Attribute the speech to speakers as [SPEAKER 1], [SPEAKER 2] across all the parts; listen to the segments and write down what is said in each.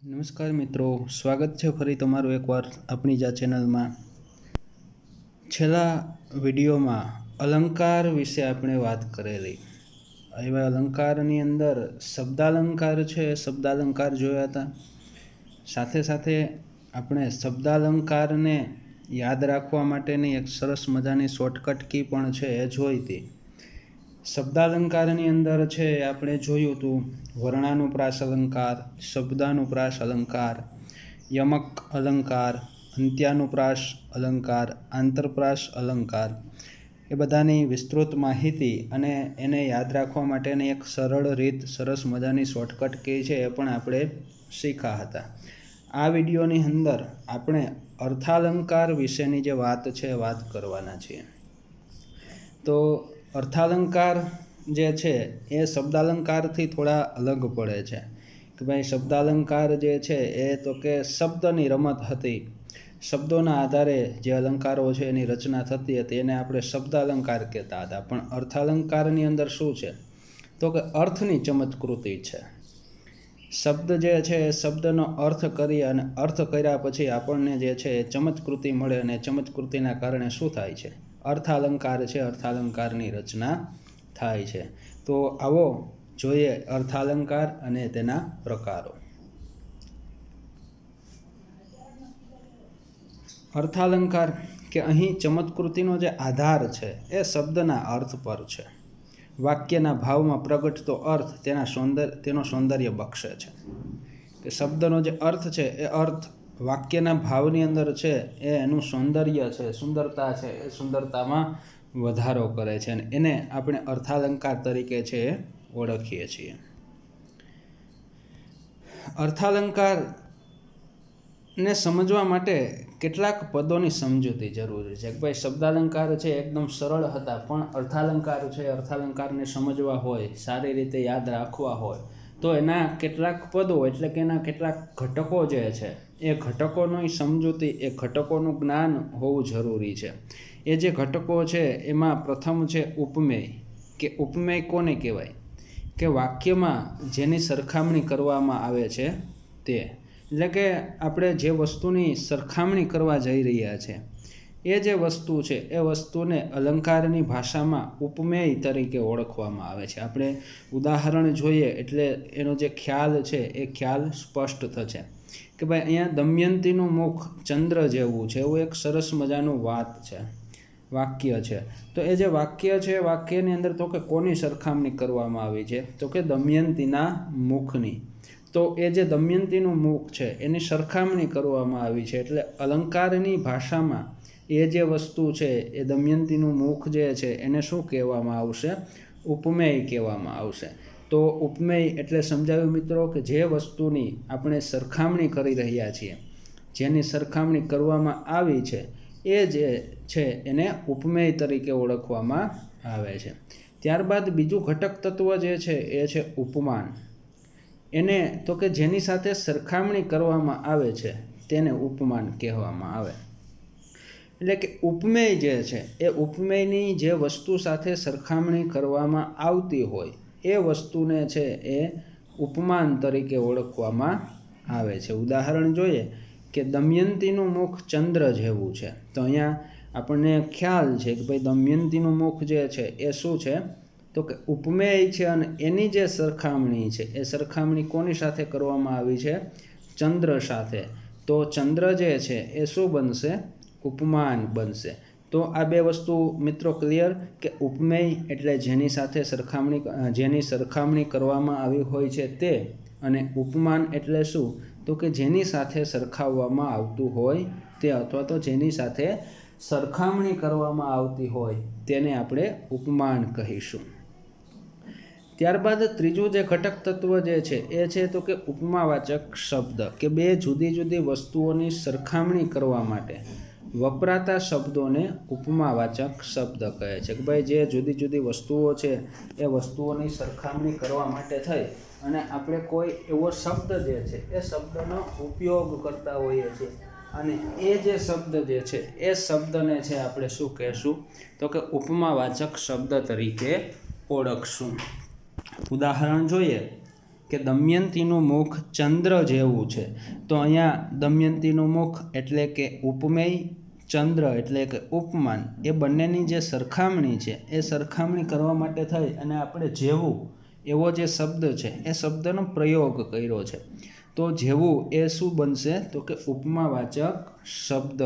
[SPEAKER 1] नमस्कार मित्रों, स्वागत है फरी तमारू एक बार अपनी जा चेनल में। छेल्ला विडियो में अलंकार विषे आपणे बात करेली। एवा अलंकारनी अंदर शब्दालंकार है, शब्दालंकार जोया था। साथे साथे आपणे शब्दालंकार ने याद राखवा माटेनी एक सरस मजानी शॉर्टकट की पण छे ए जोई थी। शब्दालंकारनी अंदर छे आपणे जोयुं हतुं वर्णानुप्रास अलंकार, शब्दानुप्रास अलंकार, यमक अलंकार, अंत्यानुप्रास अलंकार, आंतरप्रास अलंकार। ए बधानी विस्तृत माहिती अने एने याद राखवा माटेनी एक सरल रीत, सरस मजानी शॉर्टकट की छे ए पण आपणे शीख्या हता। आ विडियोनी अंदर आपणे अर्थालंकार विशेनी जे वात छे वात करवाना छीए। तो अर्थालंकार जे छे ए शब्दालंकार थी थोड़ा अलग पड़े छे कि भाई शब्दालंकार जे छे ए तो के शब्दनी रमत हती, शब्दोना आधारे जे अलंकारो छे एनी रचना थती हती एने आपणे शब्दालंकार कहेता हता। पण अर्थालंकारनी अंदर शुं छे तो के अर्थनी चमत्कृति छे। शब्द जे छे शब्दनो अर्थ करी अने अर्थ कर्या पछी आपणने जे छे चमत्कृति मळे अने चमत्कृतिना कारणे शुं थाय छे, अर्थालंकार छे, अर्थालंकारनी रचना थाय छे। तो आवो जोईए अर्थालंकार अने तेना प्रकारो। अर्थालंकार के अहीं चमत्कृतिनो जे आधार छे ए शब्दना अर्थ पर छे। वाक्यना भावमां प्रगटतो अर्थ तेनो सौंदर्य बक्षे छे। के शब्दनो जे अर्थ छे ए अर्थ वाक्यना भावनी अंदर छे ए एनुं सौंदर्य छे, सुंदरता छे, ए सुंदरतामां वधारो करे छे अने एने आपणे अर्थालंकार तरीके छे ओळखीए छीए। अर्थालंकार ने समजवा माटे केटलाक पदोनी समजूती जरूरी छे। भाई शब्दालंकार छे एकदम सरल हता, पण अर्थालंकार छे, अर्थालंकारने समजवा होय, सारी रीते याद राखवा होय तो एना केटलाक पदो एटले के एना केटलाक घटको जे छे ए घटकोनी समजूती, ए घटकोनुं ज्ञान होवुं जरूरी छे। ए जे घटको छे एमां प्रथम छे उपमेय। के उपमेय कोने कहेवाय के वाक्यमां जेनी सरखामणी करवामां आवे छे ते, એટલે કે આપણે જે વસ્તુની સરખામણી કરવા જઈ રહ્યા છે એ જે વસ્તુ છે એ વસ્તુને અલંકારની ભાષામાં ઉપમેય તરીકે ઓળખવામાં આવે છે। આપણે ઉદાહરણ જોઈએ એટલે એનો જે ખ્યાલ છે એ ખ્યાલ સ્પષ્ટ થશે કે ભાઈ અહીંયા દમયંતીનું મુખ ચંદ્ર જેવું છે, એવું એક સરસ મજાનું વાત છે, વાક્ય છે। તો એ જે વાક્ય છે વાક્યની અંદર તો કે કોની સરખામણી કરવામાં આવી છે તો કે દમયંતીના મુખની। तो ए जे दमयंतीनुं मुख छे एनी सरखामणी करवामां आवी छे एटले अलंकारनी भाषामां ए जे वस्तु छे ए दमयंतीनुं मुख जे छे एने शुं कहेवामां आवशे, उपमेय कहेवामां आवशे। तो उपमेय एटले समजाव्युं मित्रों के जे वस्तुनी आपणे सरखामणी करी रह्या छीए, जेनी सरखामणी करवामां आवी छे ए जे छे एने उपमेय तरीके ओळखवामां आवे छे। त्यारबाद बीजुं घटक तत्व जे छे ए छे उपमान। एने तो के जेनी साथे सरखामणी करवामां आवे छे तेने उपमान कहेवामां आवे। एटले के उपमेय जे छे ए उपमेयनी जे वस्तु साथे सरखामणी करवामां आवती होय ए वस्तुने छे ए उपमान तरीके ओळखवामां आवे छे। उदाहरण जोईए के दमयंतीनुं मुख चंद्र जेवुं छे। तो अहींया आपणने ख्याल छे के भाई दमयंतीनुं मुख जे छे ए शुं छे तो कि उपमेय छे अने एनी जे सरखामणी छे ए सरखामणी कोनी साथे करवामां आवी छे, चंद्र साथे। तो चंद्र जे छे ए शुं बनशे, उपमान बनशे। तो आ बे वस्तु मित्रों क्लियर के उपमेय एटले जेनी साथे सरखामणी, जेनी सरखामणी करवामां आवी होय छे ते, अने उपमान एटले शुं तो कि जेनी साथे सरखाववामां आवतुं होय ते, अथवा तो जेनी साथे सरखामणी करवामां आवती होय तेने आपणे उपमान कहीशुं। त्यारबाद त्रीजुं जे घटक तत्व जे छे ए छे तो के उपमावाचक शब्द। के बे जुदी जुदी वस्तुओनी सरखामणी करवा माटे वपराता शब्दोने उपमावाचक शब्द कहे छे। के भाई जे जुदी जुदी वस्तुओ छे ए वस्तुओनी सरखामणी करवा माटे थई अने आपणे कोई एवो शब्द जे छे ए शब्दनो उपयोग करता होईए छीए अने ए जे शब्द जे छे ए शब्दने छे आपणे शुं कहेशुं तो के उपमावाचक शब्द तरीके ओळखशुं। उदाहरण जोईए કે દમયંતીનું મુખ ચંદ્ર જેવું છે, તો અહીંયા દમયંતીનું મુખ એટલે કે ઉપમેય, ચંદ્ર એટલે કે ઉપમાન, એ બંનેની જે સરખામણી છે એ સરખામણી કરવા માટે થઈ અને આપણે જેવું એવો જે શબ્દ છે એ શબ્દનો પ્રયોગ કર્યો છે. તો જેવું એ શું બનશે તો કે ઉપમાવાચક શબ્દ.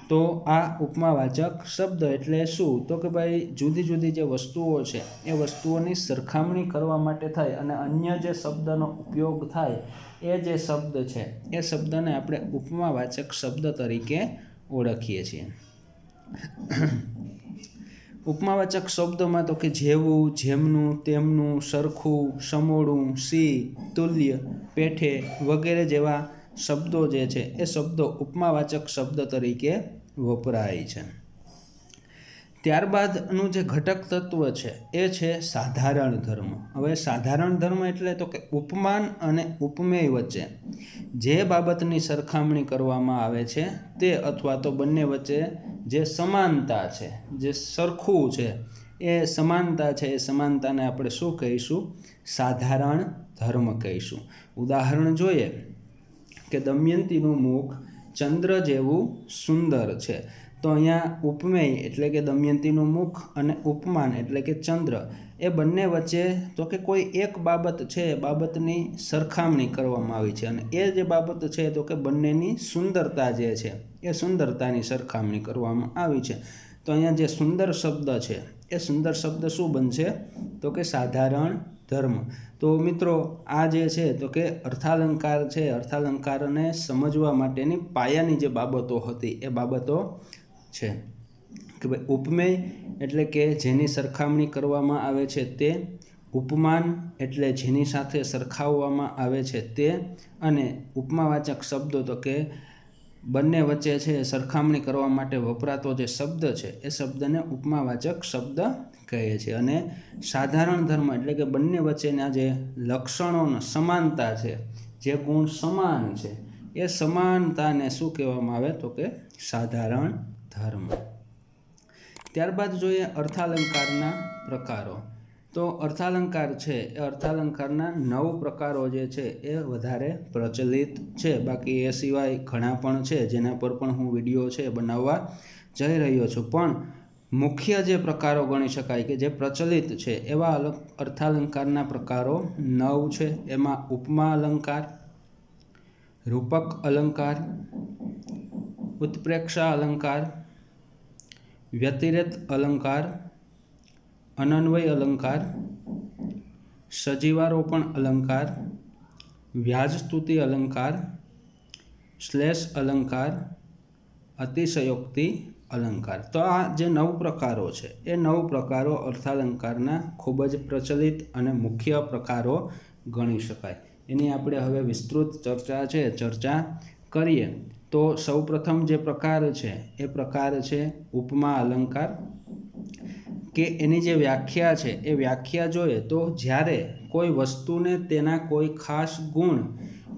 [SPEAKER 1] તો આ ઉપમાવાચક શબ્દ એટલે શું તો કે ભાઈ જુદી જુદી જે વસ્તુઓ છે એ વસ્તુઓની સરખામણી કરવા માટે થાય અને અન્ય જે શબ્દનો ઉપયોગ થાય એ જે શબ્દ છે એ શબ્દને આપણે ઉપમાવાચક શબ્દ તરીકે ઓળખીએ છીએ. ઉપમાવાચક શબ્દોમાં તો કે જેવું, જેમનું, તેમનું, સરખું, સમોડું, સી, તુલ્ય, પેઠે વગેરે જેવા શબ્દો જે છે એ શબ્દો ઉપમાવાચક શબ્દ તરીકે વપરાય છે. ત્યારબાદનું જે ઘટક તત્વ છે એ છે સાધારણ ધર્મ. હવે સાધારણ ધર્મ એટલે તો કે ઉપમાન અને ઉપમેય વચ્ચે જે બાબતની સરખામણી કરવામાં આવે છે તે અથવા તો બંને વચ્ચે જે સમાનતા છે, જે સરખું છે, એ સમાનતા છે, એ સમાનતાને આપણે શું કહીશું? સાધારણ ધર્મ કહીશું. ઉદાહરણ જોઈએ કે દમયંતીનું મુખ ચંદ્ર જેવું સુંદર છે. તો અહીંયા ઉપમેય એટલે કે દમયંતીનું મુખ અને ઉપમાન એટલે કે ચંદ્ર એ બંને વચ્ચે તો કે કોઈ એક બાબત છે, બાબતની સરખામણી કરવામાં આવી છે અને એ જે બાબત છે તો કે બંનેની સુંદરતા જે છે એ સુંદરતાની સરખામણી કરવામાં આવી છે. તો અહીંયા જે સુંદર શબ્દ છે એ સુંદર શબ્દ શું બનશે તો કે સાધારણ ધર્મ. તો મિત્રો આ જે છે તો કે અર્થાલંકાર છે, અર્થાલંકારને સમજવા માટેની પાયાની જે બાબતો હતી એ બાબતો છે કે ભાઈ ઉપમેય એટલે કે જેની સરખામણી કરવામાં આવે છે તે, ઉપમાન એટલે જેની સાથે સરખાવવામાં આવે છે તે, અને ઉપમાવાચક શબ્દો તો કે બંને વચ્ચે છે સરખામણી કરવા માટે વપરાતો જે શબ્દ છે એ શબ્દને ઉપમાવાચક શબ્દ કહે છે. અને સાધારણ ધર્મ એટલે કે બંને વચ્ચેના જે લક્ષણોનો સમાનતા છે, જે ગુણ સમાન છે એ સમાનતાને શું કહેવામાં આવે તો કે સાધારણ ધર્મ. ત્યારબાદ જોઈએ અર્થાલંકારના પ્રકારો. તો અર્થાલંકાર છે એ અર્થાલંકારના 9 પ્રકારો જે છે એ વધારે પ્રચલિત છે. બાકી એ સિવાય ઘણા પણ છે જેના પર પણ હું વિડીયો છે બનાવવા જઈ રહ્યો છું. પણ મુખ્ય જે પ્રકારો ગણી શકાય કે જે પ્રચલિત છે એવા અર્થાલંકારના પ્રકારો 9 છે. એમાં ઉપમા અલંકાર, રૂપક અલંકાર, ઉત્પ્રેક્ષા અલંકાર, વ્યતિરેક અલંકાર, અનન્વય અલંકાર, સજીવારોપણ અલંકાર, વ્યાજસ્તુતિ અલંકાર, શ્લેષ અલંકાર, અતિશયોક્તિ અલંકાર. તો આ જે 9 પ્રકારો છે એ 9 પ્રકારો અર્થાલંકારના ખૂબ જ પ્રચલિત અને મુખ્ય પ્રકારો ગણી શકાય. એની આપણે હવે વિસ્તૃત ચર્ચા કરીએ. તો સૌપ્રથમ જે પ્રકાર છે એ પ્રકાર છે ઉપમા અલંકાર. કે એની જે વ્યાખ્યા છે એ વ્યાખ્યા જોઈએ તો જ્યારે કોઈ વસ્તુને તેના કોઈ ખાસ ગુણ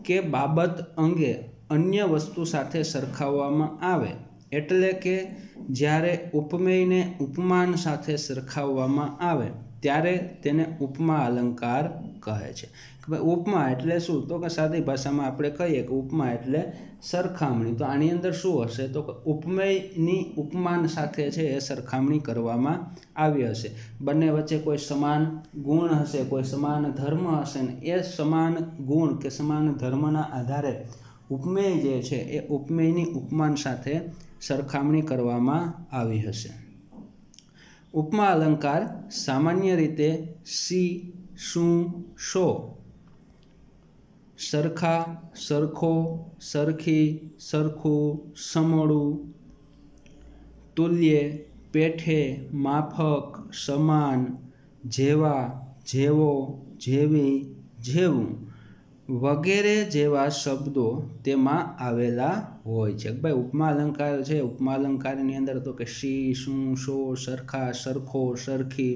[SPEAKER 1] કે બાબત અંગે અન્ય વસ્તુ સાથે સરખાવવામાં આવે, એટલે કે જ્યારે ઉપમેયને ઉપમાન સાથે સરખાવવામાં આવે ત્યારે તેને ઉપમા અલંકાર કહે છે. કે ભાઈ ઉપમા એટલે શું તો કે સાદી ભાષામાં આપણે કહીએ કે ઉપમા એટલે સરખામણી. તો આની અંદર શું હશે તો કે ઉપમેયની ઉપમાન સાથે છે એ સરખામણી કરવામાં આવી હશે. બંને વચ્ચે કોઈ સમાન ગુણ હશે, કોઈ સમાન ધર્મ હશે ને એ સમાન ગુણ કે સમાન ધર્મના આધારે ઉપમેય જે છે એ ઉપમેયની ઉપમાન સાથે સરખામણી કરવામાં આવી હશે. ઉપમા અલંકાર સામાન્ય રીતે સી, શું, શો, સરખા, સરખો, સરખી, સરખું, સમોડું, તુલ્ય, પેઠે, માફક, સમાન, જેવા, જેવો, જેવી, જેવું વગેરે જેવા શબ્દો તેમાં આવેલા હોય છે. ભાઈ ઉપમા અલંકાર છે, ઉપમા અલંકારની અંદર તો કે સી, શું, શો, સરખા, સરખો, સરખી,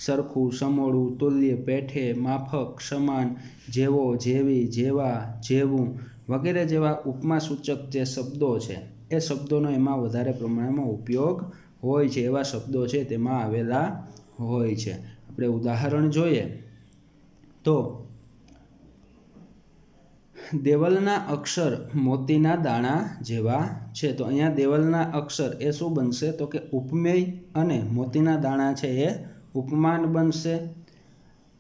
[SPEAKER 1] સરખું, સમોડું, તુલ્ય, પેઠે, માફક, સમાન, જેવો, જેવી, જેવા, જેવું વગેરે જેવા ઉપમાસૂચક જે શબ્દો છે એ શબ્દોનો એમાં વધારે પ્રમાણમાં ઉપયોગ હોય છે. એવા શબ્દો છે તેમાં આવેલા હોય છે. આપણે ઉદાહરણ જોઈએ તો દેવલના અક્ષર મોતીના દાણા જેવા છે. તો અહીંયા દેવલના અક્ષર એ શું બનશે? તો કે ઉપમેય અને મોતીના દાણા છે એ ઉપમાન બનશે.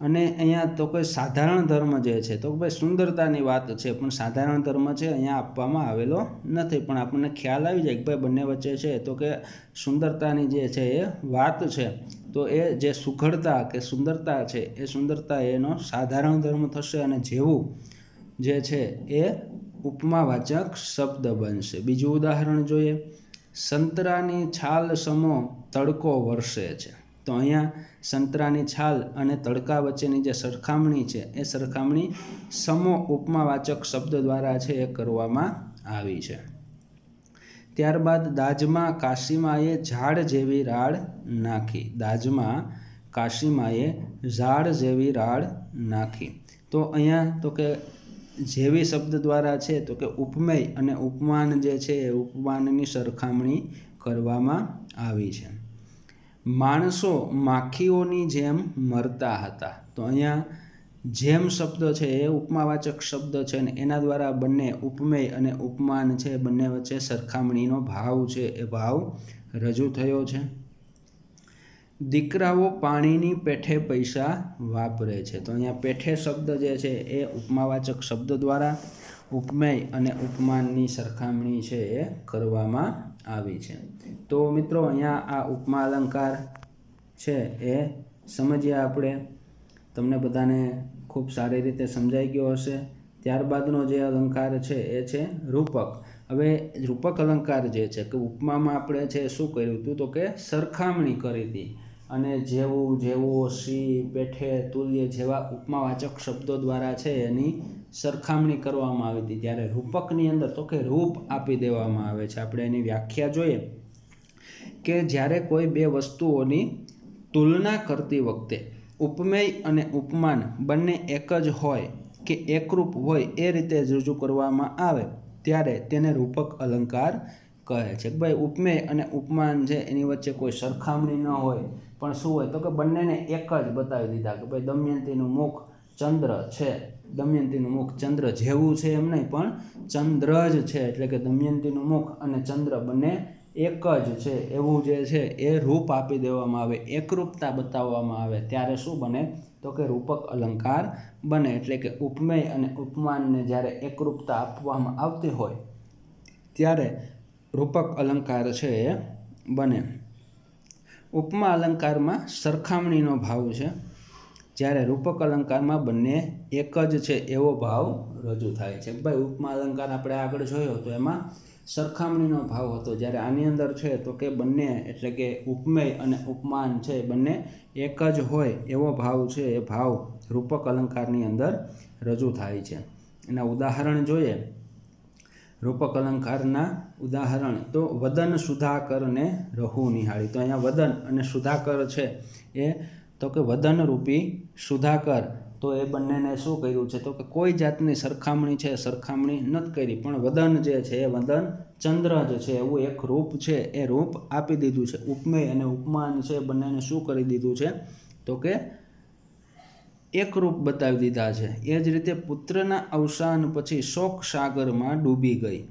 [SPEAKER 1] અને અહીંયા તો કોઈ સાધારણ ધર્મ જે છે તો ભાઈ સુંદરતાની વાત છે, પણ સાધારણ ધર્મ છે અહીંયા આપવામાં આવેલો નથી, પણ આપણને ખ્યાલ આવી જાય કે ભાઈ બંને વચ્ચે છે તો કે સુંદરતાની જે છે એ વાત છે. તો એ જે સુઘડતા કે સુંદરતા છે એ સુંદરતા એનો સાધારણ ધર્મ થશે, અને જેવું જે છે એ ઉપમાવાચક શબ્દ બનશે. બીજું ઉદાહરણ જોઈએ. સંતરાની છાલ સમો તડકો વરસે છે. તો અહીંયા સંતરાની છાલ અને તડકા વચ્ચેની જે સરખામણી છે એ સરખામણી સમો ઉપમાવાચક શબ્દ દ્વારા છે એ કરવામાં આવી છે. ત્યારબાદ દાજમાં કાશીમાએ ઝાડ જેવી રાડ નાખી. દાજમાં કાશીમાએ ઝાડ જેવી રાડ નાખી. તો અહીંયા તો કે જેવી શબ્દ દ્વારા છે તો કે ઉપમેય અને ઉપમાન જે છે એ ઉપમાનની સરખામણી કરવામાં આવી છે. માણસો માખીઓની જેમ મરતા હતા. તો અહીંયા જેમ શબ્દ છે એ ઉપમાવાચક શબ્દ છે, અને એના દ્વારા બંને ઉપમેય અને ઉપમાન છે બંને વચ્ચે સરખામણીનો ભાવ છે એ ભાવ રજૂ થયો છે. દીકરાઓ પાણીની પેઠે પૈસા વાપરે છે. તો અહીંયા પેઠે શબ્દ જે છે એ ઉપમાવાચક શબ્દ દ્વારા ઉપમેય અને ઉપમાનની સરખામણી છે એ કરવામાં આવી છે. તો મિત્રો અહીંયા આ ઉપમા અલંકાર છે એ સમજ્યા આપણે. તમને બધાને ખૂબ સારી રીતે સમજાઈ ગયો હશે. ત્યારબાદનો જે અલંકાર છે એ છે રૂપક. હવે રૂપક અલંકાર જે છે કે ઉપમામાં આપણે છે શું કર્યું હતું? તો કે સરખામણી કરી હતી, અને જેવું, જેવો, સી, પેઠે, તુલ્ય જેવા ઉપમાવાચક શબ્દો દ્વારા છે એની સરખામણી કરવામાં આવી હતી. જ્યારે રૂપકની અંદર તો કે રૂપ આપી દેવામાં આવે છે. આપણે એની વ્યાખ્યા જોઈએ કે જ્યારે કોઈ બે વસ્તુઓની તુલના કરતી વખતે ઉપમેય અને ઉપમાન બંને એક જ હોય કે એકરૂપ હોય એ રીતે જ રજૂ કરવામાં આવે ત્યારે તેને રૂપક અલંકાર કહે છે. ભાઈ ઉપમેય અને ઉપમાન છે એની વચ્ચે કોઈ સરખામણી ન હોય, પણ શું હોય? તો કે બંનેને એક જ બતાવી દીધા કે ભાઈ દમયંતીનું મુખ ચંદ્ર છે, દમયંતીનું મુખ ચંદ્ર જેવું છે એમ નહીં, પણ ચંદ્ર જ છે. એટલે કે દમયંતીનું મુખ અને ચંદ્ર બંને એક જ છે એવું જે છે એ રૂપ આપી દેવામાં આવે, એકરૂપતા બતાવવામાં આવે ત્યારે શું બને? તો કે રૂપક અલંકાર બને. એટલે કે ઉપમેય અને ઉપમાનને જ્યારે એકરૂપતા આપવામાં આવતી હોય ત્યારે રૂપક અલંકાર છે એ બને. ઉપમા અલંકારમાં સરખામણીનો ભાવ છે, જ્યારે રૂપક અલંકારમાં બંને એક જ છે એવો ભાવ રજૂ થાય છે. ભાઈ ઉપમા અલંકાર આપણે આગળ જોયો તો એમાં સરખામણીનો ભાવ હતો, જ્યારે આની અંદર છે તો કે બંને એટલે કે ઉપમેય અને ઉપમાન છે બંને એક જ હોય એવો ભાવ છે એ ભાવ રૂપક અલંકારની અંદર રજૂ થાય છે. એના ઉદાહરણ જોઈએ. રૂપક અલંકારના ઉદાહરણ તો વદન સુધાકર ને રહુ નિહાળી. તો અહીંયા વદન અને સુધાકર છે એ તો કે વદન રૂપી સુધાકર, તો એ બંનેને શું કર્યું છે? તો કે કોઈ જાતની સરખામણી છે સરખામણી નથી કરી, પણ વદન જે છે એ વદન ચંદ્ર જ છે એવું એક રૂપ છે એ રૂપ આપી દીધું છે. ઉપમેય અને ઉપમાન છે બંનેને શું કરી દીધું છે? તો કે એક રૂપ બતાવી દીધા છે. એ જ રીતે પુત્રના અવસાન પછી શોક સાગરમાં ડૂબી ગઈ.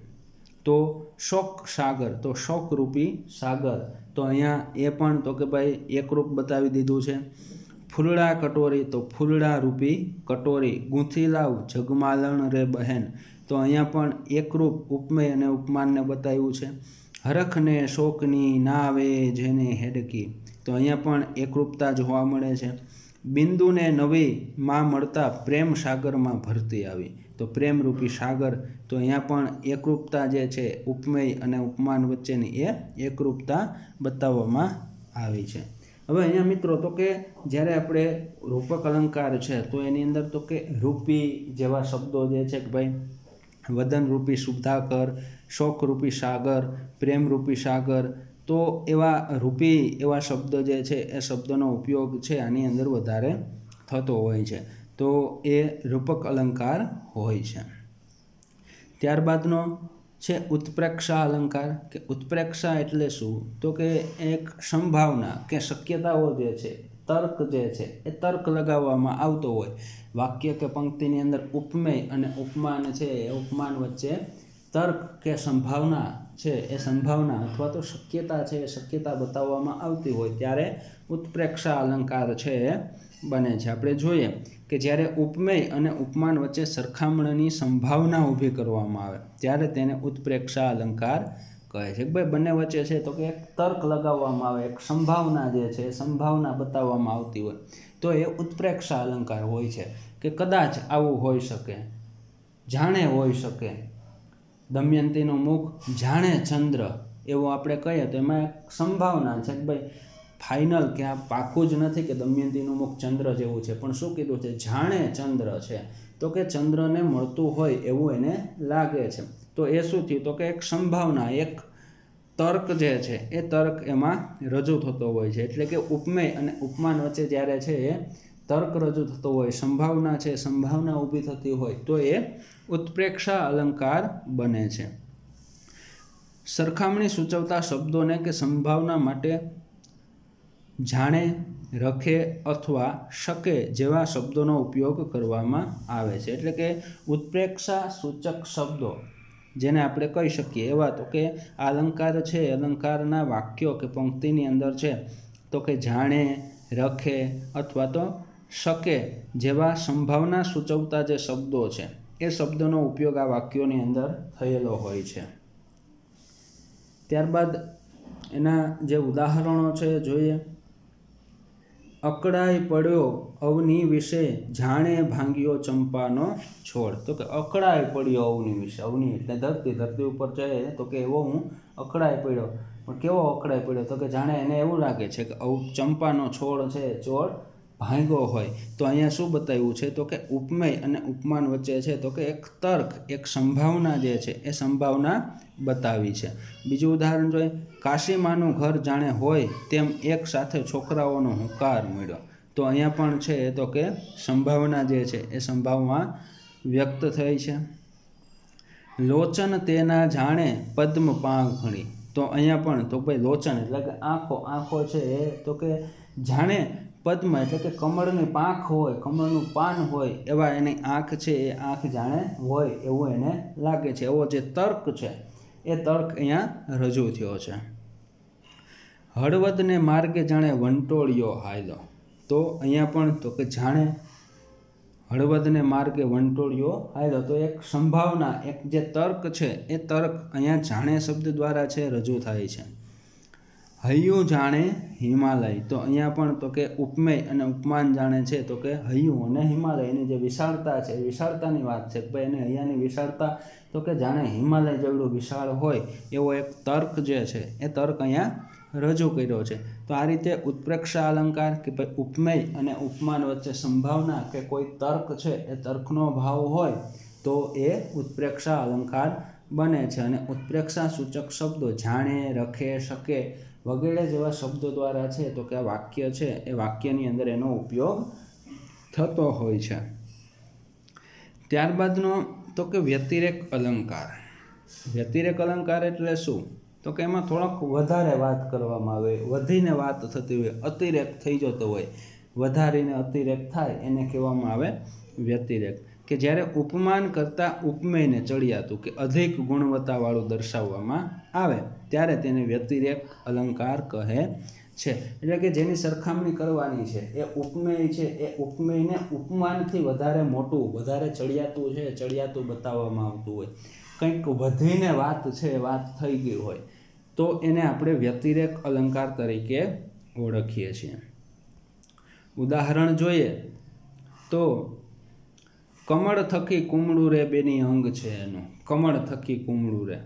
[SPEAKER 1] તો શોક સાગર તો શોકરૂપી સાગર, તો અહીંયા એ પણ તો કે ભાઈ એક રૂપ બતાવી દીધું છે. ફૂલડા કટોરી તો ફૂલડા રૂપી કટોરી, ગૂંથી લાવ જગમાલણ રે બહેન, તો અહીંયા પણ એકરૂપ ઉપમેય અને ઉપમાનને બતાવ્યું છે. હરખને શોકની ના આવે જેને હેડકી, તો અહીંયા પણ એકરૂપતા જોવા મળે છે. બિંદુને નવી માં મળતા પ્રેમ સાગરમાં ભરતી આવી, તો પ્રેમરૂપી સાગર, તો અહીંયા પણ એકરૂપતા જે છે ઉપમેય અને ઉપમાન વચ્ચેની એ એકરૂપતા બતાવવામાં આવી છે. હવે અહીંયા મિત્રો તો કે જ્યારે આપણે રૂપક અલંકાર છે તો એની અંદર તો કે રૂપી જેવા શબ્દો જે છે કે ભાઈ વદનરૂપી સુધાકર, શોકરૂપી સાગર, પ્રેમરૂપી સાગર, તો એવા રૂપી એવા શબ્દ જે છે એ શબ્દનો ઉપયોગ છે આની અંદર વધારે થતો હોય છે, તો એ રૂપક અલંકાર હોય છે. ત્યારબાદનો છે ઉત્પ્રેક્ષા અલંકાર. કે ઉત્પ્રેક્ષા એટલે શું? તો કે એક સંભાવના કે શક્યતાઓ જે છે તર્ક જે છે એ તર્ક લગાવવામાં આવતો હોય, વાક્ય કે પંક્તિની અંદર ઉપમેય અને ઉપમાન છે એ ઉપમાન વચ્ચે તર્ક કે સંભાવના છે એ સંભાવના અથવા તો શક્યતા છે એ શક્યતા બતાવવામાં આવતી હોય ત્યારે ઉત્પ્રેક્ષા અલંકાર છે એ બને છે. આપણે જોઈએ કે જ્યારે ઉપમેય અને ઉપમાન વચ્ચે સરખામણીની સંભાવના ઊભી કરવામાં આવે ત્યારે તેને ઉત્પ્રેક્ષા અલંકાર કહે છે. ભાઈ બંને વચ્ચે છે તો કે એક તર્ક લગાવવામાં આવે, એક સંભાવના જે છે એ સંભાવના બતાવવામાં આવતી હોય તો એ ઉત્પ્રેક્ષા અલંકાર હોય છે કે કદાચ આવું હોઈ શકે, જાણે હોઈ શકે, દમયંતીનું મુખ જાણે ચંદ્ર, એવું આપણે કહીએ તો એમાં એક સંભાવના છે કે ભાઈ ફાઇનલ કે આ પાકું જ નથી કે દમયંતીનું મુખ ચંદ્ર જેવું છે, પણ શું કીધું છે, જાણે ચંદ્ર છે, તો કે ચંદ્રને મળતું હોય એવું એને લાગે છે. તો એ શું થયું તો કે એક સંભાવના, એક તર્ક જે છે એ તર્ક એમાં રજૂ થતો હોય છે. એટલે કે ઉપમેય અને ઉપમાન વચ્ચે જ્યારે છે એ તર્ક રજૂ થતો હોય, સંભાવના છે, સંભાવના ઊભી થતી હોય તો એ ઉત્પ્રેક્ષા અલંકાર બને છે. સરખામણી સૂચવતા શબ્દોને કે સંભાવના માટે જાણે, રખે અથવા શકે જેવા શબ્દોનો ઉપયોગ કરવામાં આવે છે. એટલે કે ઉત્પ્રેક્ષા સૂચક શબ્દો જેને આપણે કહી શકીએ એવા તો કે આ અલંકાર છે, અલંકારના વાક્યો કે પંક્તિની અંદર છે તો કે જાણે, રખે અથવા તો શકે જેવા સંભાવના સૂચવતા જે શબ્દો છે એ શબ્દોનો ઉપયોગ આ વાક્યોની અંદર થયેલો હોય છે. ત્યારબાદ એના જે ઉદાહરણો છે જોઈએ. અકળાઈ પડ્યો અવની વિશે, જાણે ભાંગ્યો ચંપાનો છોડ. તો કે અકળાઈ પડ્યો અવની વિશે, અવની એટલે ધરતી, ધરતી ઉપર જાય તો કે એવો હું અકળાઈ પડ્યો, પણ કેવો અકળાઈ પડ્યો તો કે જાણે એને એવું લાગે છે કે ચંપાનો છોડ છે, છોડ ભાંગ્યો હોય. તો અહીંયા શું બતાવ્યું છે તો કે ઉપમેય અને ઉપમાન વચ્ચે છે તો કે એક તર્ક, એક સંભાવના જે છે એ સંભાવના બતાવી છે. બીજું ઉદાહરણ જોઈએ. કાશીમાનું ઘર જાણે હોય તેમ એક સાથે છોકરાઓનો હુંકાર મળ્યો. તો અહીંયા પણ છે તો કે સંભાવના જે છે એ સંભાવના વ્યક્ત થઈ છે. લોચન તેના જાણે પદ્મ પાંખ ઘણી. તો અહીંયા પણ તો ભાઈ લોચન એટલે કે આંખો, આંખો છે એ તો કે જાણે પદ્મ એટલે કે કમળની પાંખ હોય, કમળનું પાન હોય એવા એની આંખ છે એ આંખ જાણે હોય એવું એને લાગે છે. એવો જે તર્ક છે એ તર્ક અહીંયા રજૂ થયો છે. હળવદને માર્ગે જાણે વંટોળિયો હાયલો. તો અહીંયા પણ તો કે જાણે હળવદને માર્ગે વંટોળિયો હાયલો, તો એક સંભાવના, એક જે તર્ક છે એ તર્ક અહીંયા જાણે શબ્દ દ્વારા છે રજૂ થાય છે. હૈયું જાણે હિમાલય. તો અહીંયા પણ તો કે ઉપમેય અને ઉપમાન જાણે છે તો કે હૈયું અને હિમાલયની જે વિશાળતા છે, વિશાળતાની વાત છે કે ભાઈ એને અહીંયાની વિશાળતા તો કે જાણે હિમાલય જેવડું વિશાળ હોય એવો એક તર્ક જે છે એ તર્ક અહીંયા રજૂ કર્યો છે. તો આ રીતે ઉત્પ્રેક્ષા અલંકાર કે ભાઈ ઉપમેય અને ઉપમાન વચ્ચે સંભાવના કે કોઈ તર્ક છે એ તર્કનો ભાવ હોય તો એ ઉત્પ્રેક્ષા અલંકાર બને છે. અને ઉત્પ્રેક્ષા સૂચક શબ્દો જાણે, રખે, શકે વગેરે જેવા શબ્દો દ્વારા છે તો કે આ વાક્ય છે એ વાક્યની અંદર એનો ઉપયોગ થતો હોય છે. ત્યારબાદનો તો કે વ્યતિરેક અલંકાર. વ્યતિરેક અલંકાર એટલે શું તો કે એમાં થોડોક વધારે વાત કરવામાં આવે, વધીને વાત થતી હોય, અતિરેક થઈ જતો હોય, વધારીને અતિરેક થાય એને કહેવામાં આવે વ્યતિરેક. કે જ્યારે ઉપમાન કરતાં ઉપમેયને ચડિયાતું કે અધિક ગુણવત્તાવાળું દર્શાવવામાં આવે ત્યારે તેને વ્યતિરેક અલંકાર કહે છે. એટલે કે જેની સરખામણી કરવાની છે એ ઉપમેય છે, એ ઉપમેયને ઉપમાનથી વધારે મોટું, વધારે ચડિયાતું છે, ચડિયાતું બતાવવામાં આવતું હોય, કંઈક વધીને વાત છે, વાત થઈ ગઈ હોય તો એને આપણે વ્યતિરેક અલંકાર તરીકે ઓળખીએ છીએ. ઉદાહરણ જોઈએ તો કમળ થકી કુમળું રે બેની અંગ છે એનું. કમળ થકી કુમળું રે,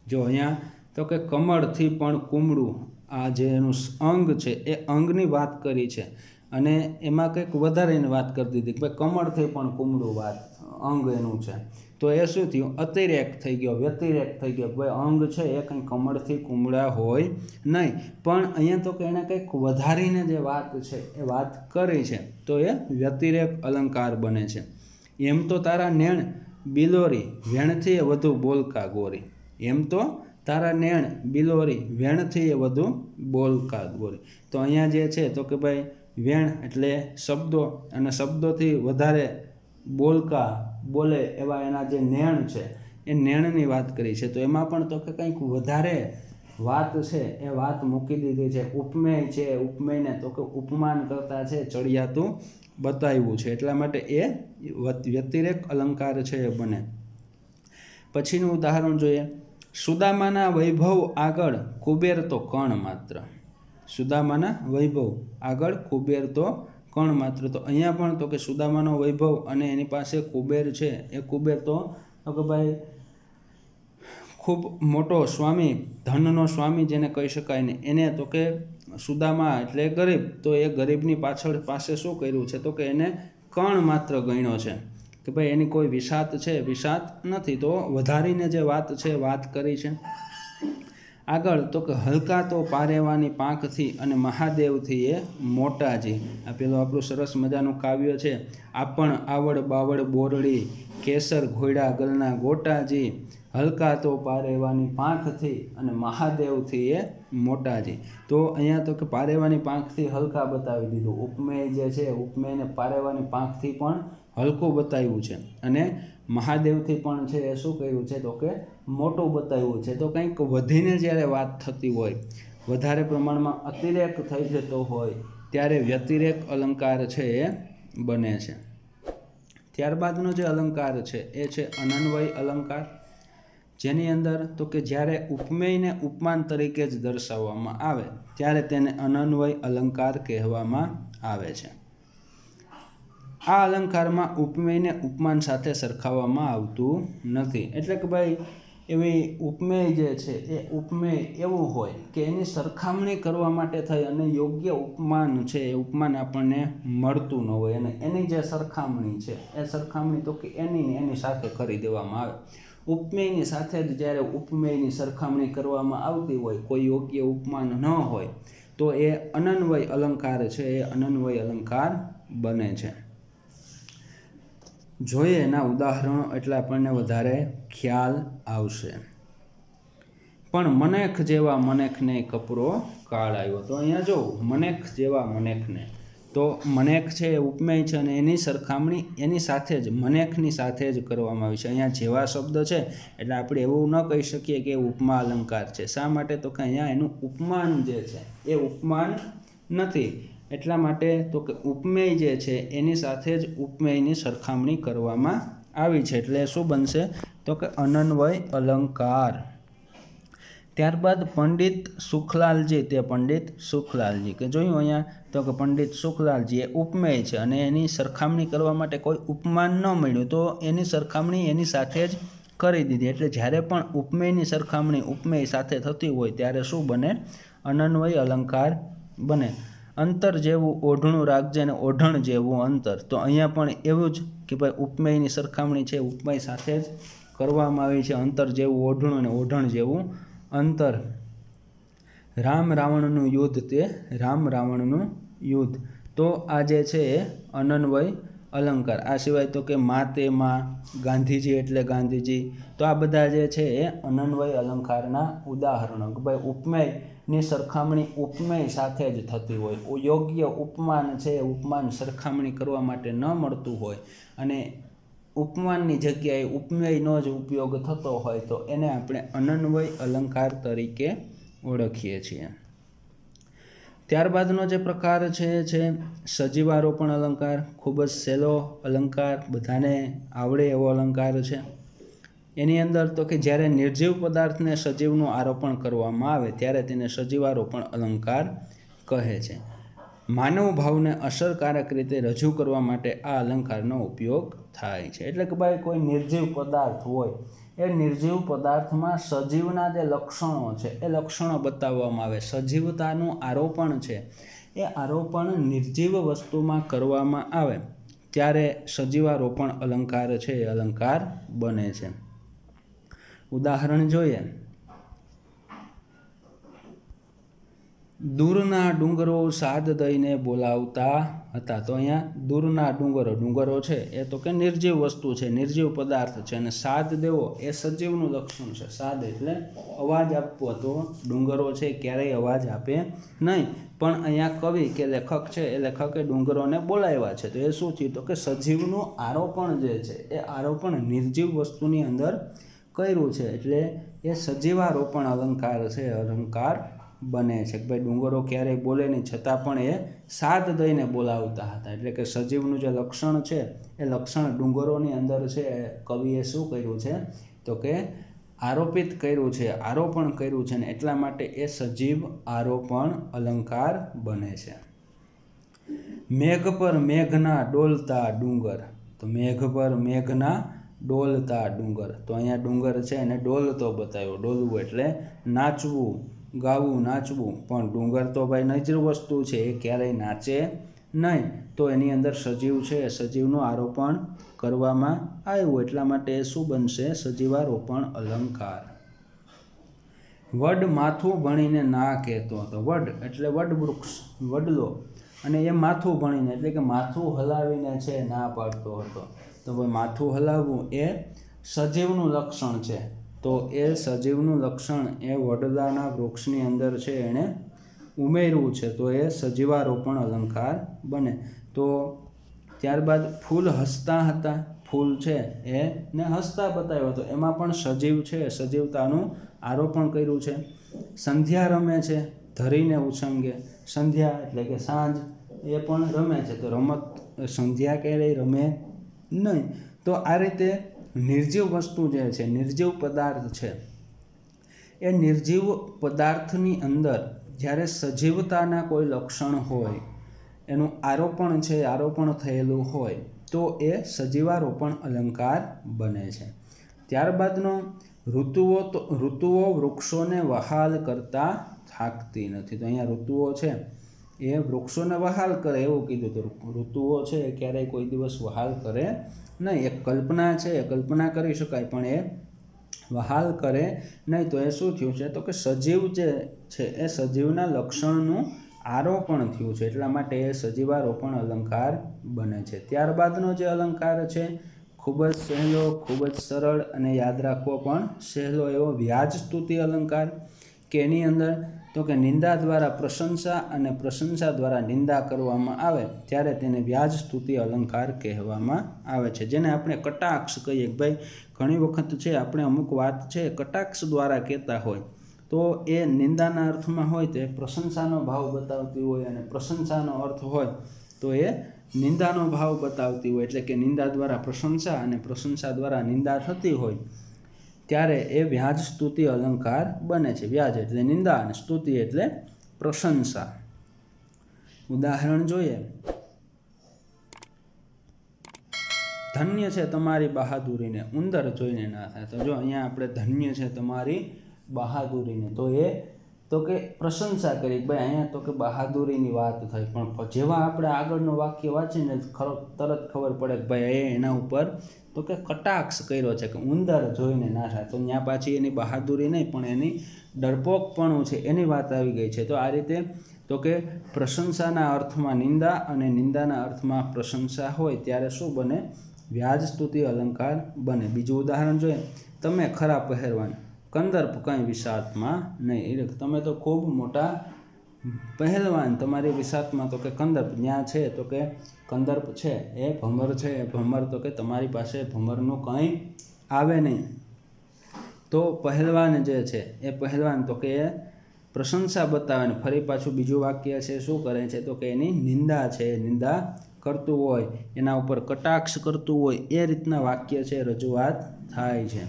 [SPEAKER 1] જો અહીંયા તો કે કમળથી પણ કુમળું, આ જે એનું અંગ છે એ અંગની વાત કરી છે અને એમાં કંઈક વધારેની વાત કરી દીધી કે ભાઈ કમળથી પણ કુમળું વાત, અંગ એનું છે. તો એ શું થયું, અતિરેક થઈ ગયો, વ્યતિરેક થઈ ગયો. ભાઈ અંગ છે એ કંઈ કમળથી કુમળા હોય નહીં, પણ અહીંયા તો કે એને કંઈક વધારીને જે વાત છે એ વાત કરી છે તો એ વ્યતિરેક અલંકાર બને છે. એમ તો તારા નેણ બિલોરી વેણથી એ વધુ બોલકા ગોરી. એમ તો તારા નેણ બિલોરી વેણથી એ વધુ બોલકા ગોરી. તો અહીંયા જે છે તો કે ભાઈ વેણ એટલે શબ્દો, અને શબ્દોથી વધારે બોલે એવા એના જે નેણ છે એ નેણની વાત કરી છે. તો એમાં પણ તો કે કંઈક વધારે વાત છે એ વાત મૂકી દીધી છે. ઉપમેય છે, ઉપમેયને તો કે ઉપમાન કરતા છે ચડિયાતું બતાવ્યું છે, એટલા માટે એ વ્યતિરેક અલંકાર છે એ બને. પછીનું ઉદાહરણ જોઈએ. સુદામાના વૈભવ આગળ કુબેર તો કણ માત્ર. સુદામાના વૈભવ આગળ કુબેર તો કણ માત્ર. તો અહીંયા પણ તો કે સુદામાનો વૈભવ અને એની પાસે કુબેર છે, એ કુબેર તો કે ભાઈ ખૂબ મોટો સ્વામી, ધનનો સ્વામી જેને કહી શકાય ને, એને તો કે સુદામા એટલે ગરીબ, તો એ ગરીબની પાસે શું કર્યું છે તો કે એને કણ માત્ર ગણ્યો છે કે ભાઈ એની કોઈ વિસાત છે, વિસાત નથી. તો વધારીને જે વાત છે વાત કરી છે. આગળ તો કે હલકા તો પારેવાની પાંખથી અને મહાદેવથી એ મોટાજી. આ પેલું આપણું સરસ મજાનું કાવ્ય છે. આપણ આવડ બાવડ બોરડી કેસર ઘોડા ગલના ગોટાજી, હલકા તો પારેવાની પાંખથી અને મહાદેવથી એ મોટાજી. તો અહીંયા તો કે પારેવાની પાંખથી હલકા બતાવી દીધું. ઉપમેય જે છે, ઉપમેયને પારેવાની પાંખથી પણ હલકું બતાવ્યું છે, અને મહાદેવથી પણ છે એ શું કર્યું છે તો કે મોટું બતાવ્યું છે. તો કંઈક વધીને જ્યારે વાત થતી હોય, વધારે પ્રમાણમાં અતિરેક થઈ જતો હોય, ત્યારે વ્યતિરેક અલંકાર છે એ બને છે. ત્યારબાદનો જે અલંકાર છે એ છે અનન્વય અલંકાર, જેની અંદર તો કે જ્યારે ઉપમેયને ઉપમાન તરીકે જ દર્શાવવામાં આવે ત્યારે તેને અનન્વય અલંકાર કહેવામાં આવે છે. આ અલંકારમાં ઉપમેયને ઉપમાન સાથે સરખાવવામાં આવતું નથી. એટલે કે ભાઈ એવી ઉપમેય જે છે એ ઉપમેય એવું હોય કે એની સરખામણી કરવા માટે થઈ અને યોગ્ય ઉપમાન છે એ ઉપમાન આપણને મળતું ન હોય, અને એની જે સરખામણી છે એ સરખામણી તો કે એની સાથે કરી દેવામાં આવે. ઉપમેયની સાથે જ જ્યારે ઉપમેયની સરખામણી કરવામાં આવતી હોય, કોઈ યોગ્ય ઉપમાન ન હોય, તો એ અનન્વય અલંકાર છે એ અનન્વય અલંકાર બને છે. જોઈએ એના ઉદાહરણો એટલે આપણને વધારે ખ્યાલ આવશે. પણ મનેખ જેવા મનેખને કપરો કાળ આવ્યો. તો અહીંયા જો મનેખ જેવા મનેખને, તો મનેખ છે એ ઉપમેય છે અને એની સરખામણી એની સાથે જ મનેખની સાથે જ કરવામાં આવી છે. અહીંયા જેવા શબ્દ છે એટલે આપણે એવું ન કહી શકીએ કે ઉપમા અલંકાર છે. શા માટે? તો કે અહીંયા એનું ઉપમાન જે છે એ ઉપમાન નથી, એટલા માટે તો કે ઉપમેય જે છે એની સાથે જ ઉપમેયની સરખામણી કરવામાં આવી છે, એટલે શું બનશે તો કે અનન્વય અલંકાર. ત્યારબાદ પંડિત સુખલાલજી, તે પંડિત સુખલાલજી કે જોયું અહીંયા તો કે પંડિત સુખલાલજી એ ઉપમેય છે અને એની સરખામણી કરવા માટે કોઈ ઉપમાન ન મળ્યું, તો એની સરખામણી એની સાથે જ કરી દીધી. એટલે જ્યારે પણ ઉપમેયની સરખામણી ઉપમેય સાથે થતી હોય ત્યારે શું બને? અનન્વય અલંકાર બને. અંતર જેવું ઓઢણું રાખજે ને ઓઢણ જેવું અંતર. તો અહીંયા પણ એવું જ કે ભાઈ ઉપમેયની સરખામણી છે ઉપમેય સાથે જ કરવામાં આવી છે. અંતર જેવું ઓઢણું અને ઓઢણ જેવું અંતર. રામ રાવણનું યુદ્ધ, તે રામ રાવણનું યુદ્ધ. તો આ જે છે એ અનન્વય અલંકાર. આ સિવાય તો કે મા તે માં, ગાંધીજી એટલે ગાંધીજી. તો આ બધા જે છે એ અનન્વય અલંકારના ઉદાહરણો. કે ભાઈ ઉપમેયની સરખામણી ઉપમેય સાથે જ થતી હોય, યોગ્ય ઉપમાન છે ઉપમાન સરખામણી કરવા માટે ન મળતું હોય અને ઉપમાનની જગ્યાએ ઉપમેયનો જ ઉપયોગ થતો હોય, તો એને આપણે અનન્વય અલંકાર તરીકે ઓળખીએ છીએ. ત્યારબાદનો જે પ્રકાર છે એ છે સજીવારોપણ અલંકાર. ખૂબ જ સહેલો અલંકાર, બધાને આવડે એવો અલંકાર છે. એની અંદર તો કે જ્યારે નિર્જીવ પદાર્થને સજીવનું આરોપણ કરવામાં આવે ત્યારે તેને સજીવારોપણ અલંકાર કહે છે. માનવ ભાવને અસરકારક રીતે રજૂ કરવા માટે આ અલંકારનો ઉપયોગ થાય છે. એટલે કે ભાઈ કોઈ નિર્જીવ પદાર્થ હોય, એ નિર્જીવ પદાર્થમાં સજીવના જે લક્ષણો છે એ લક્ષણો બતાવવામાં આવે. સજીવતાનું આરોપણ છે એ આરોપણ નિર્જીવ વસ્તુમાં કરવામાં આવે ત્યારે સજીવારોપણ અલંકાર છે એ અલંકાર બને છે. ઉદાહરણ જોઈએ. દૂરના ડુંગરો સાદ દઈને બોલાવતા હતા. તો અહીંયા દૂરના ડુંગરો છે એ તો કે નિર્જીવ વસ્તુ છે, નિર્જીવ પદાર્થ છે, અને સાદ દેવો એ સજીવનું લક્ષણ છે. સાદ એટલે અવાજ આપવો. તો ડુંગરો છે ક્યારેય અવાજ આપે નહીં, પણ અહીંયા કવિ કે લેખક છે એ લેખકે ડુંગરોને બોલાવ્યા છે. તો એ શું થયું? તો કે સજીવનું આરોપણ જે છે એ આરોપણ નિર્જીવ વસ્તુની અંદર કર્યું છે, એટલે એ સજીવારોપણ અલંકાર છે, અલંકાર બને છે. કે ભાઈ ડુંગરો ક્યારેય બોલે નહીં છતાં પણ એ સાદ દઈને બોલાવતા હતા. એટલે કે સજીવનું જે લક્ષણ છે એ લક્ષણ ડુંગરોની અંદર છે એ કવિએ શું કર્યું છે? તો કે આરોપિત કર્યું છે, આરોપણ કર્યું છે, ને એટલા માટે એ સજીવ આરોપણ અલંકાર બને છે. મેઘ પર મેઘના ડોલતા ડુંગર. તો મેઘ પર મેઘના ડોલતા ડુંગર. તો અહીંયા ડુંગર છે એને ડોલતો બતાવ્યો. ડોલવું એટલે નાચવું, ગાવું, નાચવું. પણ ડુંગર તો ભાઈ નિર્જીવ વસ્તુ છે, એ ક્યારેય નાચે નહીં. તો એની અંદર સજીવ છે, સજીવનું આરોપણ કરવામાં આવ્યું, એટલા માટે એ શું બનશે? સજીવારોપણ અલંકાર. વડ માથું ભણીને ના કહેતો હતો. વડ એટલે વડ વૃક્ષ, વડલો, અને એ માથું ભણીને એટલે કે માથું હલાવીને છે ના પાડતો હતો. તો ભાઈ માથું હલાવવું એ સજીવનું લક્ષણ છે. તો એ સજીવનું લક્ષણ એ વડલાના વૃક્ષની અંદર છે એણે ઉમેર્યું છે, તો એ સજીવારોપણ અલંકાર બને. તો ત્યારબાદ ફૂલ હસતા હતા. ફૂલ છે એને હસતા બતાવ્યો હતો, એમાં પણ સજીવ છે, સજીવતાનું આરોપણ કર્યું છે. સંધ્યા રમે છે ધરીને ઉછંગે. સંધ્યા એટલે કે સાંજ, એ પણ રમે છે. તો રમત સંધ્યા ક્યારેય રમે નહીં. તો આ રીતે નિર્જીવ વસ્તુ જે છે, નિર્જીવ પદાર્થ છે, એ નિર્જીવ પદાર્થની અંદર જ્યારે સજીવતાના કોઈ લક્ષણ હોય, એનું આરોપણ છે, આરોપણ થયેલું હોય, તો એ સજીવારોપણ અલંકાર બને છે. ત્યારબાદનો ઋતુઓ વૃક્ષોને વહાલ કરતા થાકતી નથી. તો અહીંયા ઋતુઓ છે એ વૃક્ષોને વહાલ કરે એવું કીધું. તો ઋતુઓ છે એ ક્યારેય કોઈ દિવસ વહાલ કરે નહીં. એક કલ્પના છે, એ કલ્પના કરી શકાય, પણ એ વહાલ કરે નહીં. તો એ શું થયું છે? તો કે સજીવ જે છે એ સજીવના લક્ષણનું આરોપણ થયું છે, એટલા માટે એ સજીવારોપણ અલંકાર બને છે. ત્યારબાદનો જે અલંકાર છે ખૂબ જ સહેલો, ખૂબ જ સરળ અને યાદ રાખવો પણ સહેલો એવો વ્યાજ સ્તુતિ અલંકાર. કે એની અંદર તો કે નિંદા દ્વારા પ્રશંસા અને પ્રશંસા દ્વારા નિંદા કરવામાં આવે ત્યારે તેને વ્યાજ સ્તુતિ અલંકાર કહેવામાં આવે છે. જેને આપણે કટાક્ષ કહીએ. ભાઈ ઘણી વખત છે આપણે અમુક વાત છે કટાક્ષ દ્વારા કહેતા હોય, તો એ નિંદાના અર્થમાં હોય તો એ પ્રશંસાનો ભાવ બતાવતી હોય, અને પ્રશંસાનો અર્થ હોય તો એ નિંદાનો ભાવ બતાવતી હોય. એટલે કે નિંદા દ્વારા પ્રશંસા અને પ્રશંસા દ્વારા નિંદા થતી હોય ત્યારે એ વ્યાજ સ્તુતિ અલંકાર બને છે. વ્યાજ એટલે નિંદા અને સ્તુતિ એટલે પ્રશંસા. ઉદાહરણ જોઈએ. ધન્ય છે તમારી બહાદુરીને ઉંદર જોઈને ના થાય. તો જો અહીંયા આપણે ધન્ય છે તમારી બહાદુરીને, તો કે પ્રશંસા કરી. ભાઈ અહીંયા તો કે બહાદુરીની વાત થઈ, પણ જેવા આપણે આગળનું વાક્ય વાંચીને તરત ખબર પડે કે ભાઈ એના ઉપર તો કે કટાક્ષ કર્યો છે, કે ઉંદર જોઈને ના થાય. તો ત્યાં પાછી એની બહાદુરી નહીં, પણ એની ડરપોકપણું છે એની વાત આવી ગઈ છે. તો આ રીતે તો કે પ્રશંસાના અર્થમાં નિંદા અને નિંદાના અર્થમાં પ્રશંસા હોય ત્યારે શું બને? વ્યાજ સ્તુતિ અલંકાર બને. બીજું ઉદાહરણ જોઈએ. તમે ખરા પહેરવાન કંદર્પ કંઈ વિષાદમાં નહીં. તમે તો ખૂબ મોટા પહેલવાન, તમારી વિષાદમાં તો કે કંદર્પ ત્યાં છે, તો કે કંદર્પ છે એ ભમર છે, એ ભમર તો કે તમારી પાસે ભમરનું કંઈ આવે નહીં. તો પહેલવાન જે છે એ પહેલવાન તો કે એ પ્રશંસા બતાવે ને ફરી પાછું બીજું વાક્ય છે શું કરે છે? તો કે એની નિંદા છે, નિંદા કરતું હોય, એના ઉપર કટાક્ષ કરતું હોય, એ રીતના વાક્ય છે રજૂઆત થાય છે.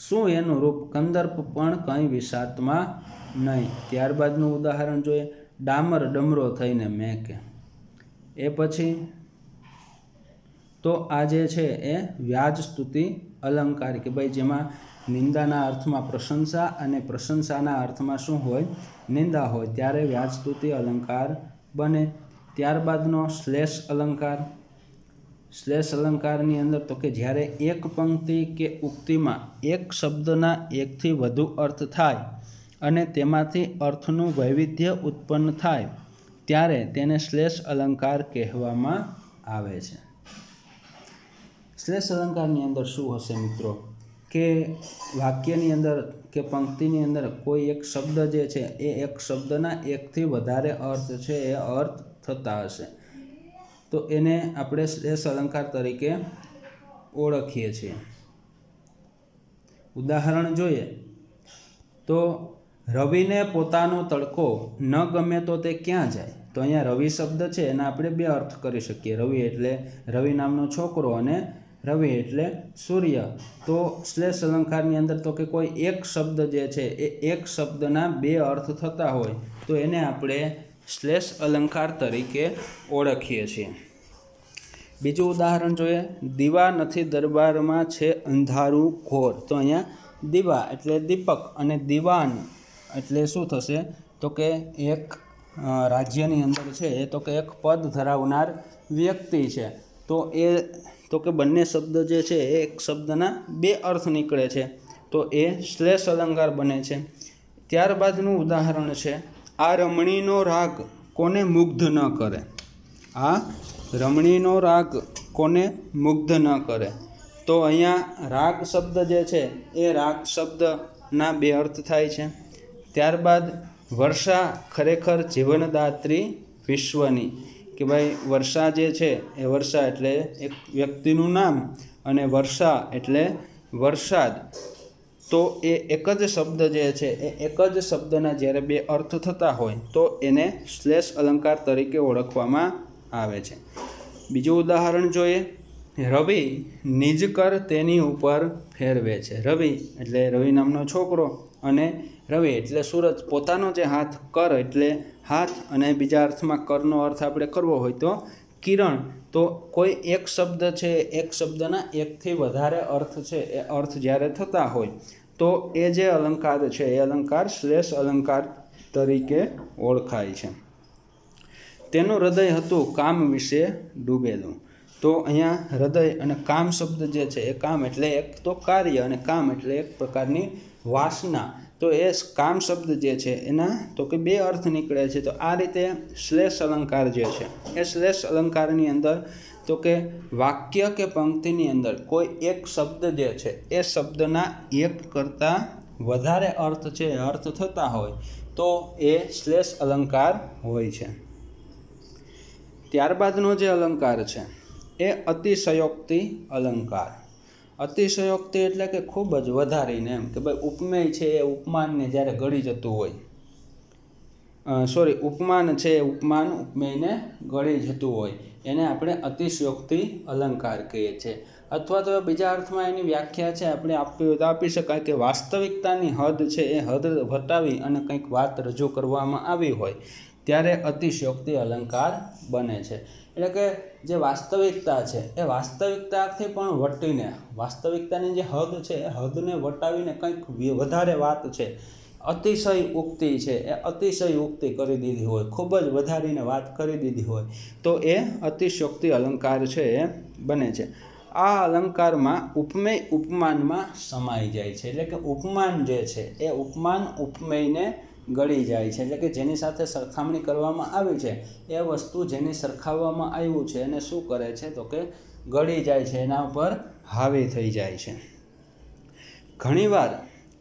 [SPEAKER 1] શું એનું રૂપ કંદર્પ પણ કંઈ વિષાદમાં નહીં. ત્યારબાદનું ઉદાહરણ જોઈએ. ડામર ડમરો થઈને મેકે. એ પછી તો આ જે છે એ વ્યાજ સ્તુતિ અલંકાર, કે ભાઈ જેમાં નિંદાના અર્થમાં પ્રશંસા અને પ્રશંસાના અર્થમાં શું હોય? નિંદા હોય, ત્યારે વ્યાજ સ્તુતિ અલંકાર બને. ત્યારબાદનો શ્લેષ અલંકાર. શ્લેષ અલંકારની અંદર તો કે જ્યારે એક પંક્તિ કે ઉક્તિમાં એક શબ્દના એકથી વધુ અર્થ થાય અને તેમાંથી અર્થનું વૈવિધ્ય ઉત્પન્ન થાય ત્યારે તેને શ્લેષ અલંકાર કહેવામાં આવે છે। શ્લેષ અલંકારની અંદર શું હશે મિત્રો કે વાક્યની અંદર કે પંક્તિની અંદર કોઈ એક શબ્દ જે છે એ એક શબ્દના એકથી વધારે અર્થ છે એ અર્થ થતા હશે તો એને આપણે શ્લેષ અલંકાર તરીકે ઓળખીએ છીએ। ઉદાહરણ જોઈએ તો રવિને પોતાનો તડકો ન ગમે તો તે ક્યાં જાય। તો અહીંયા રવિ શબ્દ છે એના આપણે બે અર્થ કરી શકીએ। રવિ એટલે રવિ નામનો છોકરો અને રવિ એટલે સૂર્ય। તો શ્લેષ અલંકારની અંદર તો કે કોઈ એક શબ્દ જે છે એ એક શબ્દના બે અર્થ થતા હોય તો એને આપણે શ્લેષ અલંકાર તરીકે ઓળખીએ છીએ। બીજું ઉદાહરણ જોઈએ, દીવા નથી દરબારમાં છે અંધારું ઘોર। તો અહીંયા દીવા એટલે દીપક અને દીવાન એટલે શું થશે તો કે એક રાજ્યની અંદર છે એ તો કે એક પદ ધરાવનાર વ્યક્તિ છે તો કે બંને શબ્દ જે છે એ એક શબ્દના બે અર્થ નીકળે છે તો એ શ્લેષ અલંકાર બને છે। ત્યારબાદનું ઉદાહરણ છે, આ રમણીનો રાગ કોને મુગ્ધ ન કરે। આ રમણીનો રાગ કોને મુગ્ધ ન કરે। તો અહીંયા રાગ શબ્દ જે છે એ રાગ શબ્દના બે અર્થ થાય છે। ત્યારબાદ વર્ષા ખરેખર જીવનદાત્રી વિશ્વની કે ભાઈ વર્ષા જે છે એ વર્ષા એટલે એક વ્યક્તિનું નામ અને વર્ષા એટલે વરસાદ। તો એ એક જ શબ્દ જે છે એ એક જ શબ્દના જ્યારે બે અર્થ થતા હોય તો એને શ્લેષ અલંકાર તરીકે ઓળખવામાં આવે છે। બીજું ઉદાહરણ જોઈએ, રવિ નિજ કર તેની ઉપર ફેરવે છે। રવિ એટલે રવિ નામનો છોકરો અને રવિ એટલે સૂરજ પોતાનો જે હાથ કર એટલે હાથ અને બીજા અર્થમાં કરનો અર્થ આપણે કરવો હોય તો કિરણ। તો કોઈ એક શબ્દ છે એક શબ્દના એકથી વધારે અર્થ છે એ અર્થ જ્યારે થતા હોય તો એ જે અલંકાર છે એ અલંકાર શ્લેષ અલંકાર તરીકે ઓળખાય છે। તેનું હૃદય હતું કામ વિશે ડૂબેલું। તો અહીંયા હૃદય અને કામ શબ્દ જે છે એ કામ એટલે એક તો કાર્ય અને કામ એટલે એક પ્રકારની વાસના। તો એ કામ શબ્દ જે છે એના તો કે બે અર્થ નીકળે છે। તો આ રીતે શ્લેષ અલંકાર જે છે એ શ્લેષ અલંકારની અંદર તો કે વાક્ય કે પંક્તિની અંદર કોઈ એક શબ્દ જે છે એ શબ્દના એક કરતાં વધારે અર્થ છે અર્થ થતા હોય તો એ શ્લેષ અલંકાર હોય છે। ત્યારબાદનો જે અલંકાર છે એ અતિશયોક્તિ અલંકાર। અતિશયોક્તિ એટલે કે ખૂબ જ વધારીને એમ કે ભાઈ ઉપમેય છે એ ઉપમાનને જ્યારે ગળી જતું હોય ઉપમાન છે એ ઉપમાન ઉપમેયને ગળી જતું હોય એને આપણે અતિશયોક્તિ અલંકાર કહીએ છીએ। અથવા તો બીજા અર્થમાં એની વ્યાખ્યા છે આપણે આપી શકાય કે વાસ્તવિકતાની હદ છે એ હદ વટાવી અને કંઈક વાત રજૂ કરવામાં આવી હોય ત્યારે અતિશયોક્તિ અલંકાર બને છે। એટલે કે જે વાસ્તવિકતા છે એ વાસ્તવિકતાથી પણ વટીને વાસ્તવિકતાની જે હદ છે એ હદને વટાવીને કંઈક વધારે વાત છે અતિશય ઉક્તિ છે એ અતિશય ઉક્તિ કરી દીધી હોય ખૂબ જ વધારીને વાત કરી દીધી હોય તો એ અતિશયોક્તિ અલંકાર છે એ બને છે। આ અલંકારમાં ઉપમેય ઉપમાનમાં સમાઈ જાય છે। એટલે કે ઉપમાન જે છે એ ઉપમાન ઉપમેયને ગળી જાય છે। એટલે કે જેની સાથે સરખામણી કરવામાં આવી છે એ વસ્તુ જેની સરખાવવામાં આવ્યું છે એને શું કરે છે તો કે ગળી જાય છે, એના ઉપર હાવી થઈ જાય છે। ઘણીવાર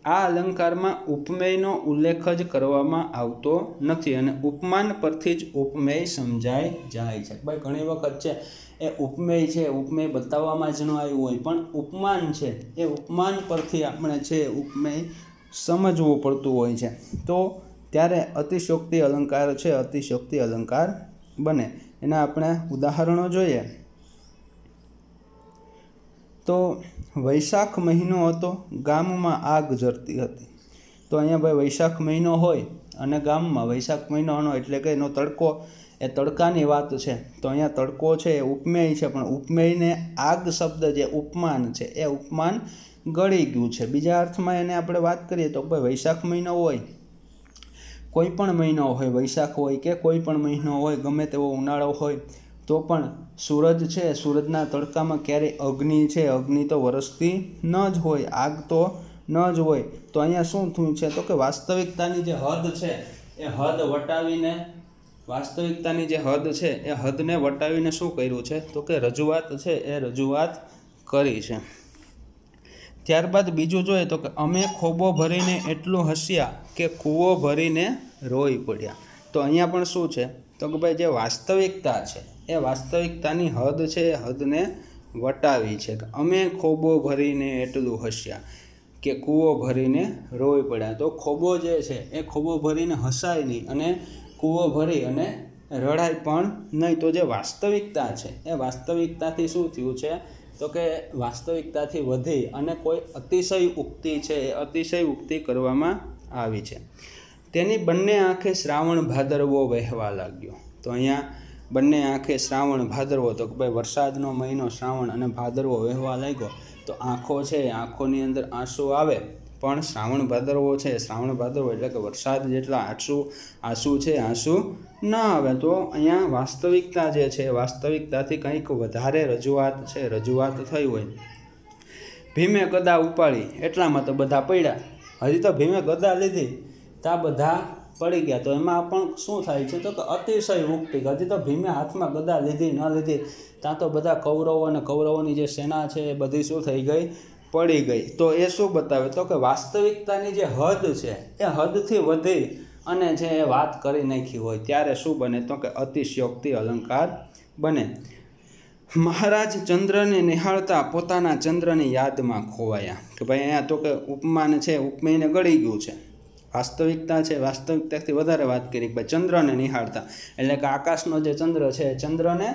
[SPEAKER 1] આ અલંકારમાં ઉપમેયનો ઉલ્લેખ જ કરવામાં આવતો નથી અને ઉપમાન પરથી જ ઉપમેય સમજાઈ જાય છે। ભાઈ ઘણી વખત છે એ ઉપમેય છે ઉપમેય બતાવવામાં જ ન આવ્યું હોય પણ ઉપમાન છે એ ઉપમાન પરથી આપણે છે ઉપમેય સમજવું પડતું હોય છે તો ત્યારે અતિશયોક્તિ અલંકાર છે અતિશયોક્તિ અલંકાર બને। એના આપણે ઉદાહરણો જોઈએ તો વૈશાખ મહિનો હતો ગામમાં આગ જરતી હતી। તો અહીંયા ભાઈ વૈશાખ મહિનો હોય અને ગામમાં વૈશાખ મહિનો એટલે કે એનો તડકો એ તડકાની વાત છે તો અહીંયા તડકો છે એ ઉપમેય છે પણ ઉપમેયને આગ શબ્દ જે ઉપમાન છે એ ઉપમાન ગળી ગયું છે। બીજા અર્થમાં એને આપણે વાત કરીએ તો ભાઈ વૈશાખ મહિનો હોય કોઈ પણ મહિનો હોય વૈશાખ હોય કે કોઈ પણ મહિનો હોય ગમે તેવો ઉનાળો હોય તો પણ સૂરજ છે સૂરજના તડકામાં ક્યારેય અગ્નિ છે અગ્નિ તો વરસતી ન જ હોય, આગ તો ન જ હોય તો અહીંયા શું થયું છે તો કે વાસ્તવિકતાની જે હદ છે એ હદ વટાવીને વાસ્તવિકતાની જે હદ છે એ હદને વટાવીને શું કર્યું છે તો કે રજૂઆત છે એ રજૂઆત કરી છે। ત્યારબાદ બીજું જોઈએ તો કે અમે ખોબો ભરીને એટલું હસ્યા કે કૂવો ભરીને રોઈ પડ્યા। તો અહીંયા પણ શું છે તો કે ભાઈ જે વાસ્તવિકતા છે એ વાસ્તવિકતાની હદ છે એ હદને વટાવી છે। અમે ખોબો ભરીને એટલું હસ્યા કે કૂવો ભરીને રોઈ પડ્યા। તો ખોબો જે છે એ ખોબો ભરીને હસાય નહીં અને કૂવો ભરી અને રડાય પણ નહીં। તો જે વાસ્તવિકતા છે એ વાસ્તવિકતાથી શું થયું છે તો કે વાસ્તવિકતાથી વધી અને કોઈ અતિશય ઉક્તિ છે એ અતિશય ઉક્તિ કરવામાં આવી છે। તેની બંને આંખે શ્રાવણ ભાદરવો વહેવા લાગ્યો। તો અહીંયા બંને આંખે શ્રાવણ ભાદરવો તો કે ભાઈ વરસાદનો મહિનો શ્રાવણ અને ભાદરવો વહેવા લાગ્યો તો આંખો છે આંખોની અંદર આંસુ આવે પણ શ્રાવણ ભાદરવો છે શ્રાવણ ભાદરવો એટલે કે વરસાદ જેટલા આંસુ છે આંસુ ન આવે। તો અહીંયા વાસ્તવિકતા જે છે વાસ્તવિકતાથી કંઈક વધારે રજૂઆત થઈ હોય। ભીમે ગદા ઉપાડી એટલામાં તો બધા પડ્યા। હજી તો ભીમે ગદા લીધી ત્યાં બધા પડી ગયા। તો એમાં પણ શું થાય છે તો કે અતિશય ઉક્તિ। હજી તો ભીમે હાથમાં ગદા લીધી ન લીધી ત્યાં તો બધા કૌરવો અને કૌરવોની જે સેના છે એ બધી શું થઈ ગઈ પડી ગઈ। તો એ શું બતાવે તો કે વાસ્તવિકતાની જે હદ છે એ હદથી વધી અને જે વાત કરી નાખી હોય ત્યારે શું બને તો કે અતિશયોક્તિ અલંકાર બને। મહારાજ ચંદ્રને નિહાળતા પોતાના ચંદ્રની યાદમાં ખોવાયા। કે ભાઈ અહીંયા તો કે ઉપમાન છે ઉપમેયને ગળી ગયું છે। વાસ્તવિકતા છે વાસ્તવિકતાથી વધારે વાત કરી ભાઈ ચંદ્રને નિહાળતા એટલે કે આકાશનો જે ચંદ્ર છે ચંદ્રને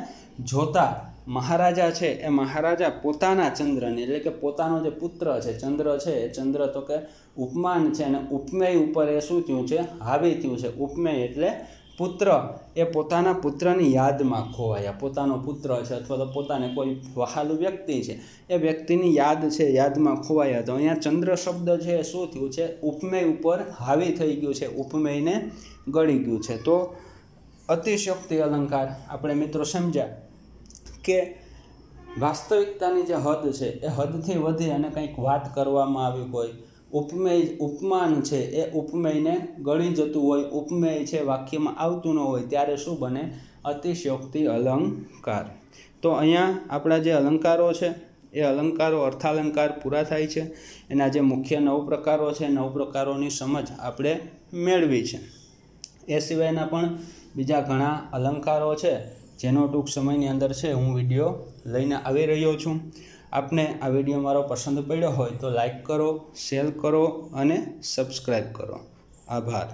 [SPEAKER 1] જોતા મહારાજા છે એ મહારાજા પોતાના ચંદ્રને એટલે કે પોતાનો જે પુત્ર છે ચંદ્ર છે એ ચંદ્ર તો કે ઉપમાન છે અને ઉપમેય ઉપર એ શું થયું છે હાવી થયું છે। ઉપમેય એટલે પુત્ર એ પોતાના પુત્રની યાદમાં ખોવાયા। પોતાનો પુત્ર છે અથવા તો પોતાને કોઈ વહાલું વ્યક્તિ છે એ વ્યક્તિની યાદ છે યાદમાં ખોવાયા। તો અહીંયા ચંદ્ર શબ્દ છે એ શું થયું છે ઉપમેય ઉપર હાવી થઈ ગયું છે ઉપમેયને ગળી ગયું છે। તો અતિશયોક્તિ અલંકાર આપણે મિત્રો સમજ્યા કે વાસ્તવિકતાની જે હદ છે એ હદથી વધી અને કંઈક વાત કરવામાં આવી હોય। ઉપમાન છે એ ઉપમેયને ગળી જતું હોય ઉપમેય છે વાક્યમાં આવતું ન હોય ત્યારે શું બને અતિશયોક્તિ અલંકાર। તો અહીંયા આપણા જે અલંકારો છે એ અલંકારો અર્થાલંકાર પૂરા થાય છે। એના જે મુખ્ય 9 પ્રકારો છે 9 પ્રકારોની સમજ આપણે મેળવી છે। એ સિવાયના પણ બીજા ઘણા અલંકારો છે જેનો ટૂંક સમયની અંદર છે હું વિડીયો લઈને આવી રહ્યો છું। આપને આ વિડીયો મારો પસંદ પડ્યો હોય તો લાઈક કરો, શેર કરો અને સબસ્ક્રાઈબ કરો। આભાર।